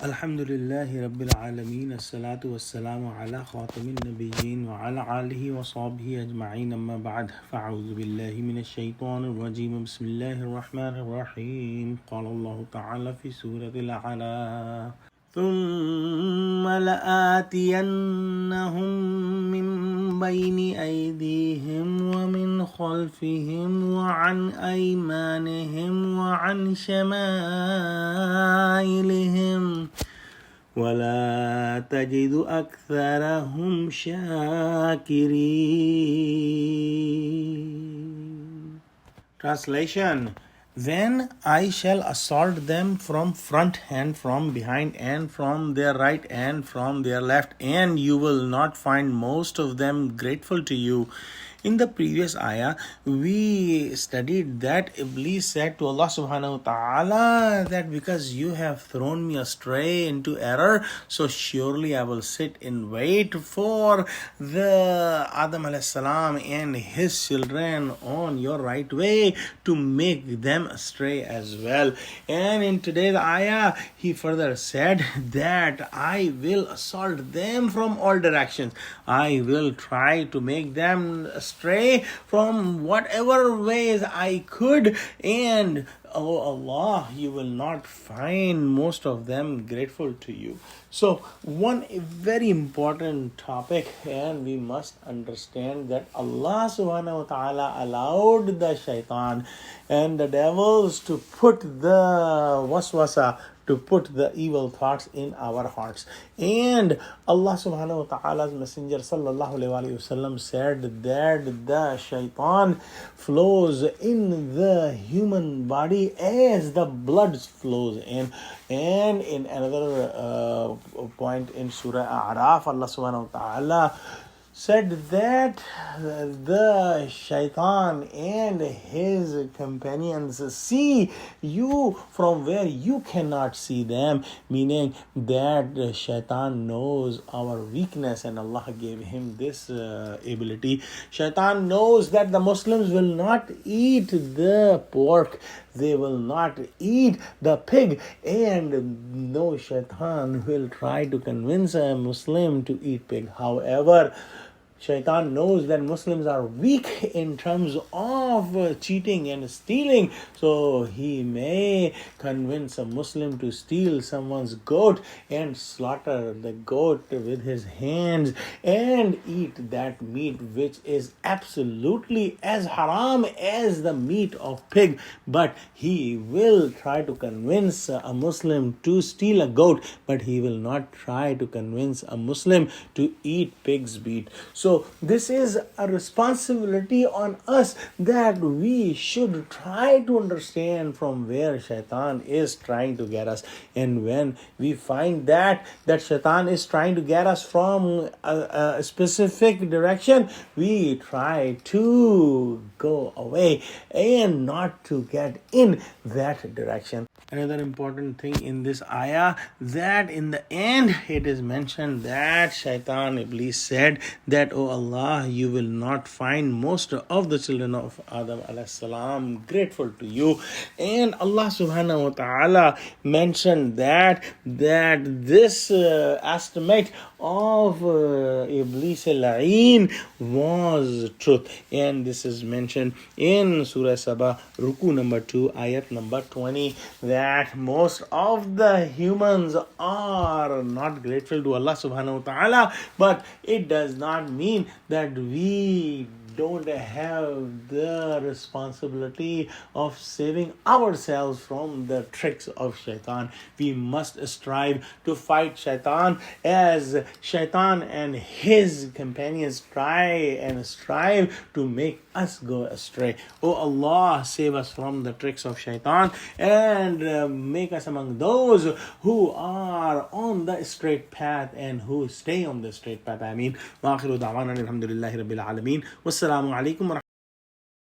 Alhamdulillahi Rabbil Alameen. As-salatu was-salamu ala khatamin nabiyyin wa ala alihi wa sahbihi ajma'in. Amma ba'd. Fa'udhu billahi minash shaitanir rajim. Bismillahir rahmanir rahim. Qala Allah ta'ala fi Surah Al-Aaraf. ثم لآتينهم من بين أيديهم ومن خلفهم وعن أيمانهم وعن شمائلهم ولا تجد أكثرهم شاكرين. Translation: Then I shall assault them from front and from behind and from their right and from their left, and you will not find most of them grateful to you. In the previous ayah, we studied that Iblis said to Allah subhanahu wa ta'ala that because you have thrown me astray into error, so surely I will sit in wait for the Adam alayhi salam and his children on your right way to make them astray as well. And in today's ayah, he further said that I will assault them from all directions. I will try to make them astray from whatever ways I could, and oh Allah, you will not find most of them grateful to you. So one very important topic, and we must understand that Allah subhanahu wa ta'ala allowed the shaitan and the devils to put the waswasa, to put the evil thoughts in our hearts. And Allah subhanahu wa ta'ala's messenger sallallahu alayhi wa sallam said that the shaitan flows in the human body as the blood flows in. And in another point in Surah Al-Aaraf, Allah subhanahu wa ta'ala said that the shaitan and his companions see you from where you cannot see them, meaning that the shaitan knows our weakness, and Allah gave him this ability. Shaitan knows that the Muslims will not eat the pork, they will not eat the pig, and no shaitan will try to convince a Muslim to eat pig. However, shaitan knows that Muslims are weak in terms of cheating and stealing, so he may convince a Muslim to steal someone's goat and slaughter the goat with his hands and eat that meat, which is absolutely as haram as the meat of pig. But he will try to convince a Muslim to steal a goat, but he will not try to convince a Muslim to eat pig's meat. So this is a responsibility on us that we should try to understand from where shaitan is trying to get us. And when we find that shaitan is trying to get us from a specific direction, we try to go away and not to get in that direction. Another important thing in this ayah, that in the end it is mentioned that shaitan Iblis said that, oh Allah, you will not find most of the children of Adam alayhi salam grateful to you. And Allah subhanahu wa ta'ala mentioned that this estimate of Iblis al-La'een was truth, and this is mentioned in Surah Sabah, Ruku number 2, Ayat number 20, that most of the humans are not grateful to Allah subhanahu wa ta'ala, but it does not mean that we don't have the responsibility of saving ourselves from the tricks of shaitan. We must strive to fight shaitan as shaitan and his companions try and strive to make us go astray. Oh Allah, save us from the tricks of shaitan and make us among those who are on the straight path and who stay on the straight path. Ameen. Wa akhiru da'wana alhamdulillahi rabbil alameen. Wassalamu alaikum.